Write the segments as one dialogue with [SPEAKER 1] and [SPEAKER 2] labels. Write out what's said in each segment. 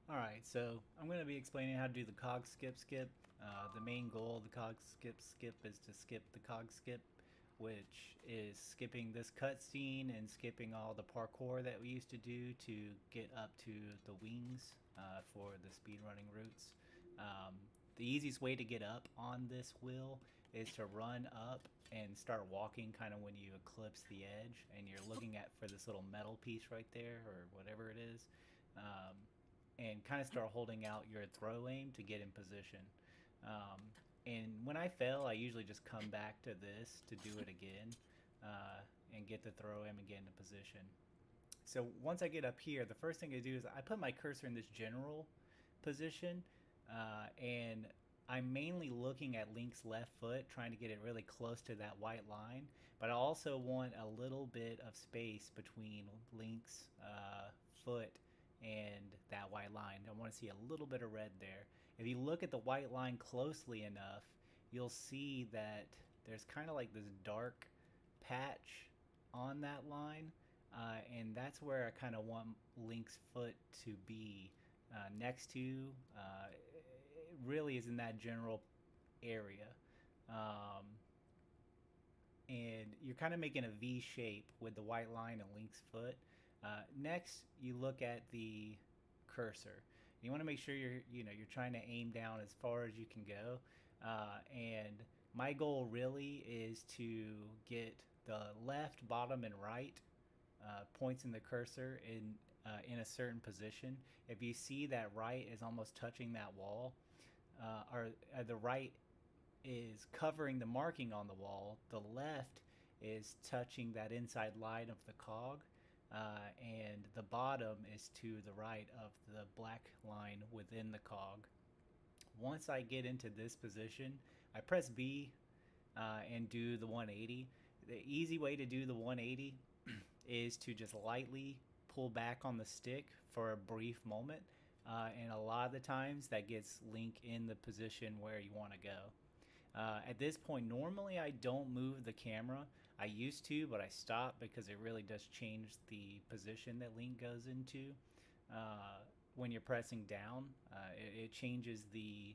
[SPEAKER 1] Alright, so I'm going to be explaining how to do the cog skip. The main goal of the cog skip is to skip the cog skip, which is skipping this cutscene and skipping all the parkour that we used to do to get up to the wings for the speedrunning routes. The easiest way to get up on this wheel is to run up and start walking kind of when you eclipse the edge and you're looking at for this little metal piece right there or whatever it is. Um, and kind of start holding out your throw aim to get in position. Um, and when I fail, I usually just come back to this to do it again and get the throw aim and get into position. So once I get up here, the first thing I do is I put my cursor in this general position, and I'm mainly looking at Link's left foot, trying to get it really close to that white line. But I also want a little bit of space between Link's foot and that white line. I want to see a little bit of red there. If you look at the white line closely enough, you'll see that there's kind of like this dark patch on that line, and that's where I kind of want Link's foot to be next to. It really is in that general area. Um, and you're kind of making a V shape with the white line and Link's foot. Next, you look at the cursor. You want to make sure you're trying to aim down as far as you can go. And my goal really is to get the left, bottom, and right points in the cursor in a certain position. If you see that right is almost touching that wall, or the right is covering the marking on the wall, the left is touching that inside line of the cog, and the bottom is to the right of the black line within the cog. Once I get into this position, I press B and do the 180. The easy way to do the 180 is to just lightly pull back on the stick for a brief moment. And a lot of the times that gets Link in the position where you want to go. At this point, normally I don't move the camera. I used to, but I stopped because it really does change the position that Link goes into. When you're pressing down, it changes the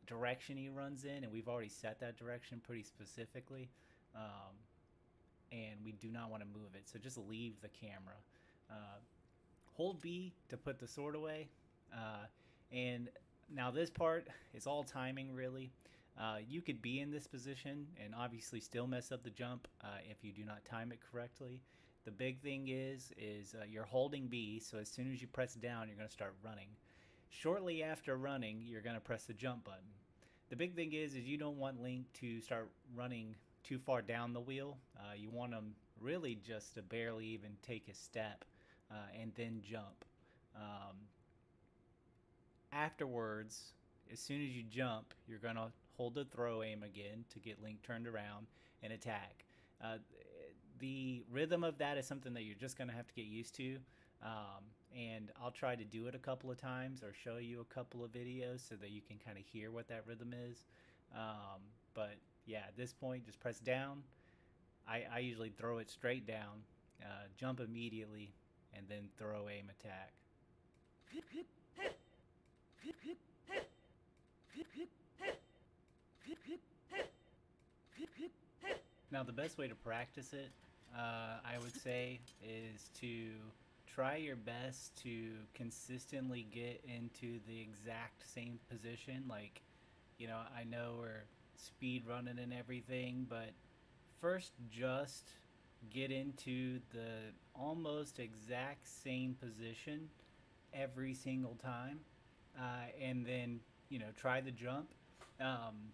[SPEAKER 1] direction he runs in, and we've already set that direction pretty specifically. Um, and we do not want to move it, so just leave the camera. Uh, Hold B to put the sword away. And now this part is all timing, really. You could be in this position and obviously still mess up the jump if you do not time it correctly. The big thing is you're holding B, so as soon as you press down, you're going to start running. Shortly after running, you're going to press the jump button. The big thing is you don't want Link to start running too far down the wheel. You want him really just to barely even take a step and then jump. Um, Afterwards, as soon as you jump, you're going to hold the throw aim again to get Link turned around and attack. Uh, the rhythm of that is something that you're just going to have to get used to. And I'll try to do it a couple of times or show you a couple of videos so that you can kind of hear what that rhythm is. But yeah, at this point, just press down. I usually throw it straight down, jump immediately, and then throw aim attack. Now, the best way to practice it, I would say, is to try your best to consistently get into the exact same position. Like, I know we're speed running and everything, but first just get into the almost exact same position every single time, and then try the jump. Um,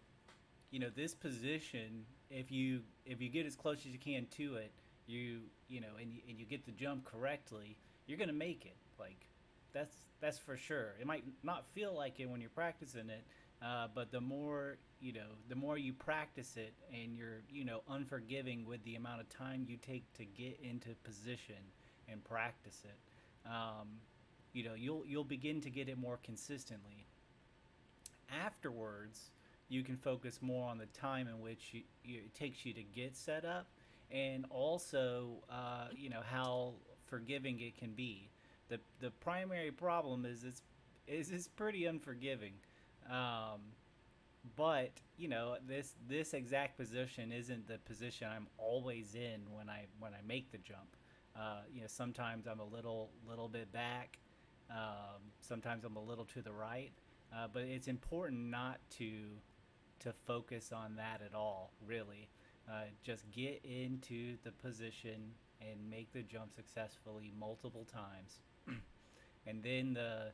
[SPEAKER 1] this position, if you get as close as you can to it, and you get the jump correctly, you're gonna make it. Like that's for sure. It might not feel like it when you're practicing it, but the more you practice it, and you're unforgiving with the amount of time you take to get into position and practice it. You'll begin to get it more consistently. Afterwards, you can focus more on the time in which it takes you to get set up, and also how forgiving it can be. The primary problem is is pretty unforgiving. Um, but you know, this exact position isn't the position I'm always in when I make the jump. You know, sometimes I'm a little bit back. Sometimes I'm a little to the right. But it's important not to focus on that at all. Really, just get into the position and make the jump successfully multiple times, and then the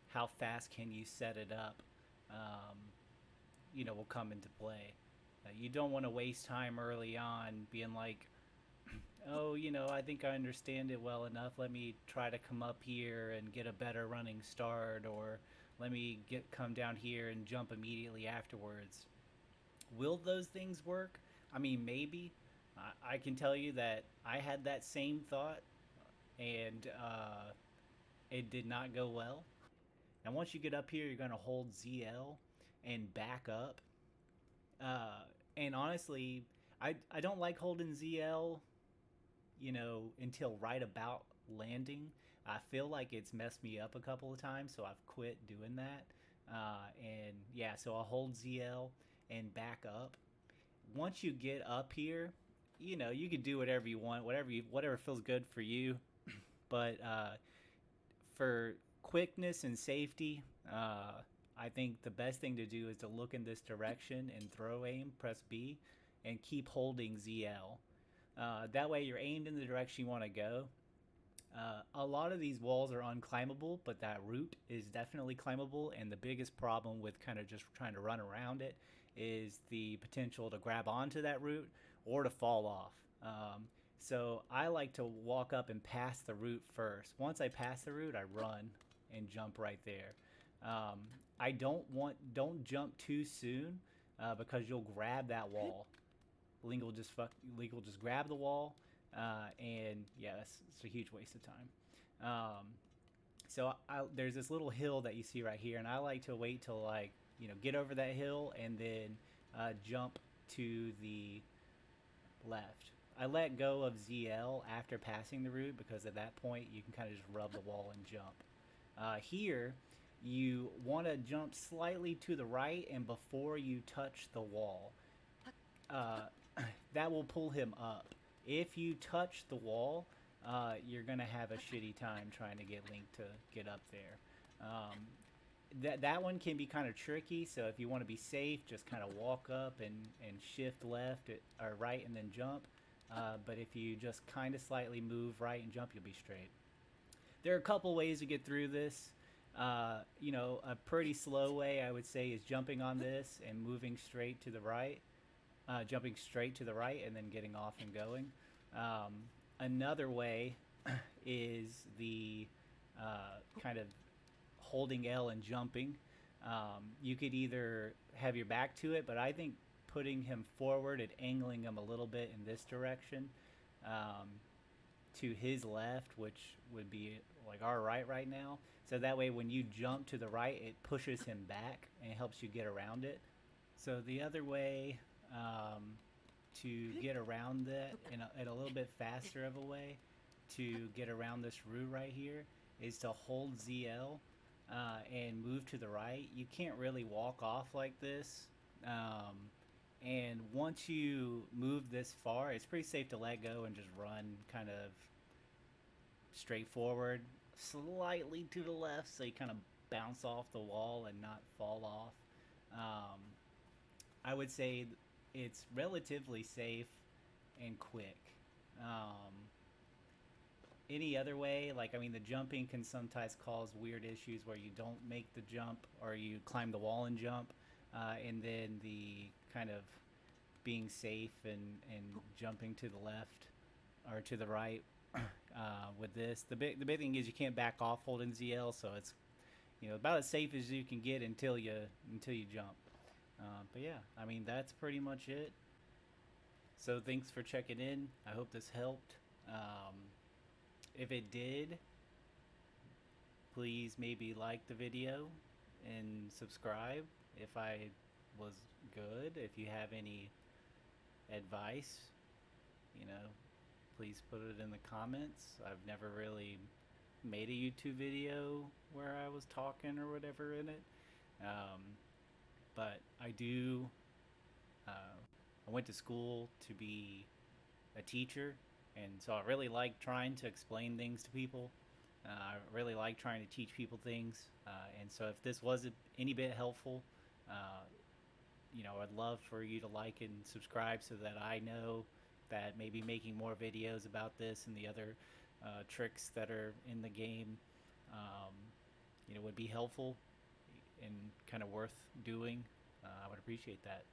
[SPEAKER 1] how fast can you set it up, um, you know, will come into play. You don't want to waste time early on being like, oh, you know, I think I understand it well enough. Let me try to come up here and get a better running start, or let me get come down here and jump immediately afterwards. Will those things work? I mean, maybe. I can tell you that I had that same thought, and it did not go well. And once you get up here, you're going to hold ZL and back up. Uh, and honestly, I don't like holding ZL, you know, until right about landing. I feel like it's messed me up a couple of times, so I've quit doing that. And yeah, so I'll hold ZL and back up. Once you get up here, you know, you can do whatever you want, whatever feels good for you. But for quickness and safety, I think the best thing to do is to look in this direction and throw aim, press B, and keep holding ZL. That way you're aimed in the direction you want to go. A lot of these walls are unclimbable, but that route is definitely climbable. And the biggest problem with kind of just trying to run around it is the potential to grab onto that route or to fall off. So I like to walk up and pass the route first. Once I pass the route, I run and jump right there. I don't jump too soon because you'll grab that wall. Link will just grab the wall, and yeah, it's a huge waste of time. There's this little hill that you see right here, and I like to wait till like get over that hill and then jump to the left. I let go of ZL after passing the route because at that point you can kind of just rub the wall and jump. Here, you want to jump slightly to the right and before you touch the wall. Uh, that will pull him up. If you touch the wall, you're gonna have a shitty time trying to get Link to get up there. That one can be kind of tricky. So if you want to be safe, just kind of walk up and shift left or right and then jump. But if you just kind of slightly move right and jump, you'll be straight. There are a couple ways to get through this. A pretty slow way I would say is jumping on this and moving straight to the right. Jumping straight to the right and then getting off and going. Another way is the kind of holding L and jumping. You could either have your back to it, but I think putting him forward and angling him a little bit in this direction to his left, which would be like our right now. So that way when you jump to the right, it pushes him back and it helps you get around it. So the other way to get around that in a little bit faster of a way to get around this route right here is to hold ZL and move to the right. You can't really walk off like this. And once you move this far, it's pretty safe to let go and just run kind of straight forward, slightly to the left so you kind of bounce off the wall and not fall off. I would say it's relatively safe and quick. Any other way, like, I mean, the jumping can sometimes cause weird issues where you don't make the jump or you climb the wall and jump. And then the kind of being safe and jumping to the left or to the right with this. The big thing is you can't back off holding ZL, so it's about as safe as you can get until you jump. But yeah, I mean, that's pretty much it. So thanks for checking in. I hope this helped. If it did, please maybe like the video and subscribe if I was good. If you have any advice, please put it in the comments. I've never really made a YouTube video where I was was talking or whatever in it. Um, but I do. I went to school to be a teacher, and so I really like trying to explain things to people. I really like trying to teach people things, and so if this was any bit helpful, uh, I'd love for you to like and subscribe so that I know that maybe making more videos about this and the other tricks that are in the game, um, would be helpful and kind of worth doing. I would appreciate that.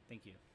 [SPEAKER 1] Thank you.